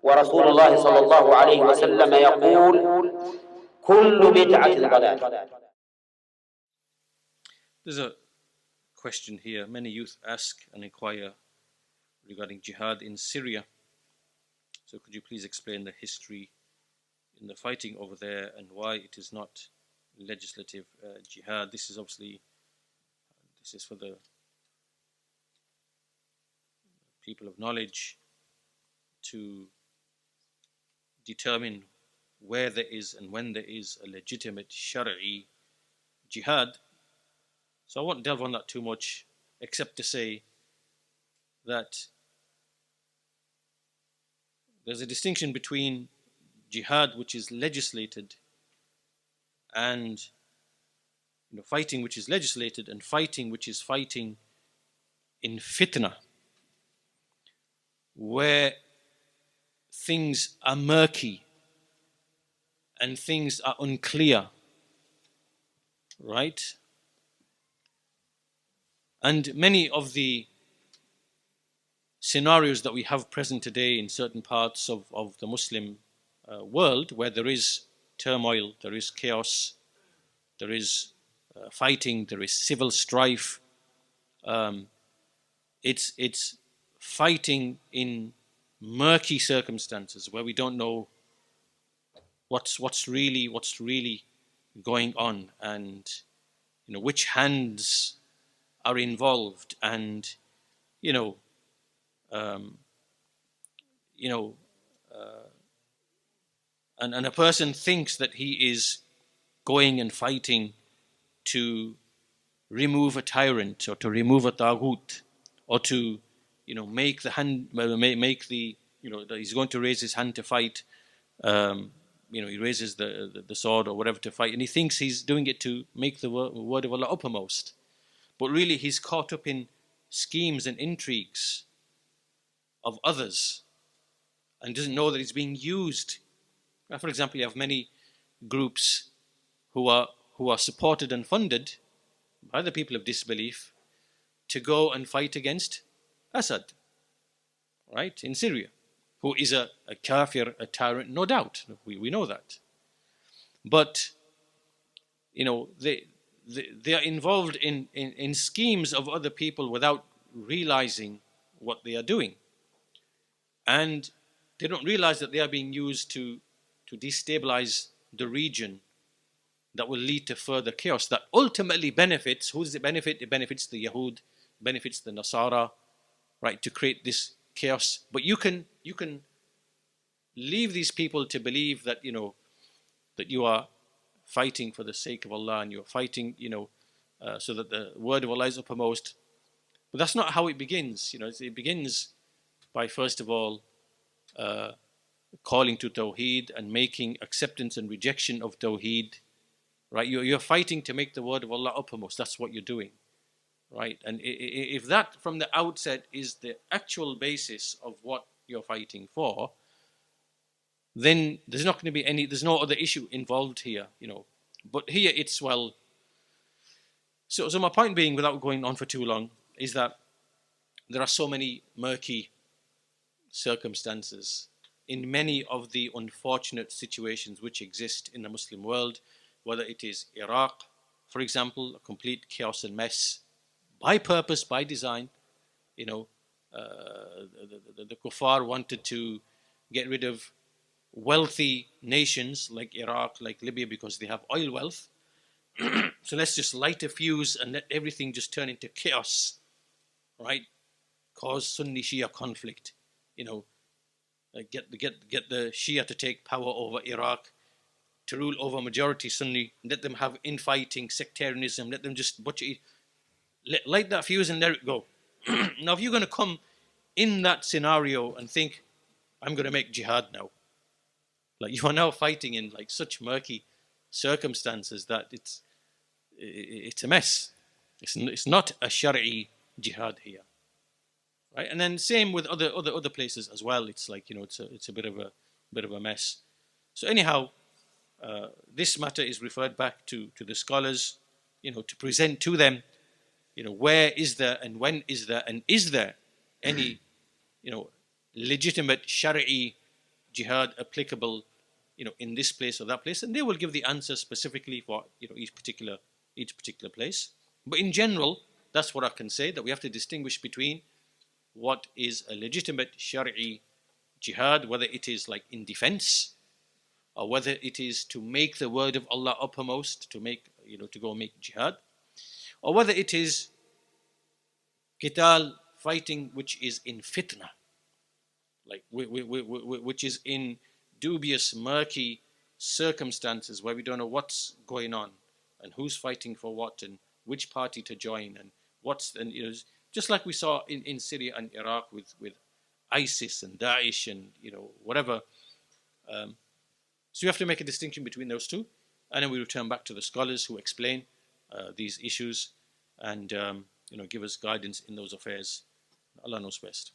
ورسول الله صلى الله عليه وسلم يقول كل بدعة ضلالة. There's a question here. Many youth ask and inquire regarding jihad in Syria. So could you please explain the history in the fighting over there and why it is not legislative jihad? This is for the people of knowledge to determine where there is and when there is a legitimate Shari'i jihad. So I won't delve on that too much, except to say that there's a distinction between jihad, which is legislated, and fighting which is legislated, and fighting which is fighting in fitna, where things are murky and things are unclear, right? And many of the scenarios that we have present today in certain parts of the Muslim world, where there is turmoil, there is chaos, there is fighting, there is civil strife, it's fighting in murky circumstances where we don't know what's really going on, and which hands are involved, and and a person thinks that he is going and fighting to remove a tyrant or to remove a taghut, or to make the hand, make the that he's going to raise his hand to fight. He raises the sword or whatever to fight, and he thinks he's doing it to make the word of Allah uppermost. But really he's caught up in schemes and intrigues of others and doesn't know that he's being used. For example, you have many groups who are supported and funded by the people of disbelief to go and fight against Assad, right, in Syria, who is a kafir, a tyrant, no doubt. We know that. But, they are involved in schemes of other people without realizing what they are doing. And they don't realize that they are being used to destabilize the region, that will lead to further chaos, that ultimately benefits, who does it benefit? It benefits the Yahud, benefits the Nasara, right, to create this chaos. But you can leave these people to believe that, that you are fighting for the sake of Allah, and you're fighting, so that the word of Allah is uppermost. But that's not how it begins. It begins by, first of all, calling to Tawheed and making acceptance and rejection of Tawheed, right? You're fighting to make the word of Allah uppermost. That's what you're doing, right? And if that from the outset is the actual basis of what you're fighting for, then there's not going to be there's no other issue involved here, But here it's, so my point being, without going on for too long, is that there are so many murky circumstances in many of the unfortunate situations which exist in the Muslim world, whether it is Iraq, for example, a complete chaos and mess, by purpose, by design. The kuffar wanted to get rid of wealthy nations like Iraq, like Libya, because they have oil wealth. So let's just light a fuse and let everything just turn into chaos, right? Cause Sunni Shia conflict, get the Shia to take power over Iraq, to rule over majority Sunni, let them have infighting, sectarianism, let them just butcher it. Light that fuse and let it go. Now, if you're going to come in that scenario and think, I'm going to make jihad now, like, you are now fighting in like such murky circumstances that it's a mess. It's not a Shari'i jihad here, right? And then same with other places as well. It's like, it's a bit of a mess. So anyhow, this matter is referred back to the scholars, to present to them, where is there and when is there, and is there any, legitimate Shari'i jihad applicable, in this place or that place, and they will give the answer specifically for each particular place. But in general, that's what I can say, that we have to distinguish between what is a legitimate Shari'i jihad, whether it is like in defense, or whether it is to make the word of Allah uppermost, to go make jihad, or whether it is qital, fighting, which is in fitna, like which is in dubious, murky circumstances where we don't know what's going on and who's fighting for what and which party to join and just like we saw in Syria and Iraq with ISIS and Daesh and whatever. So you have to make a distinction between those two, and then we return back to the scholars who explain these issues and give us guidance in those affairs. Allah knows best.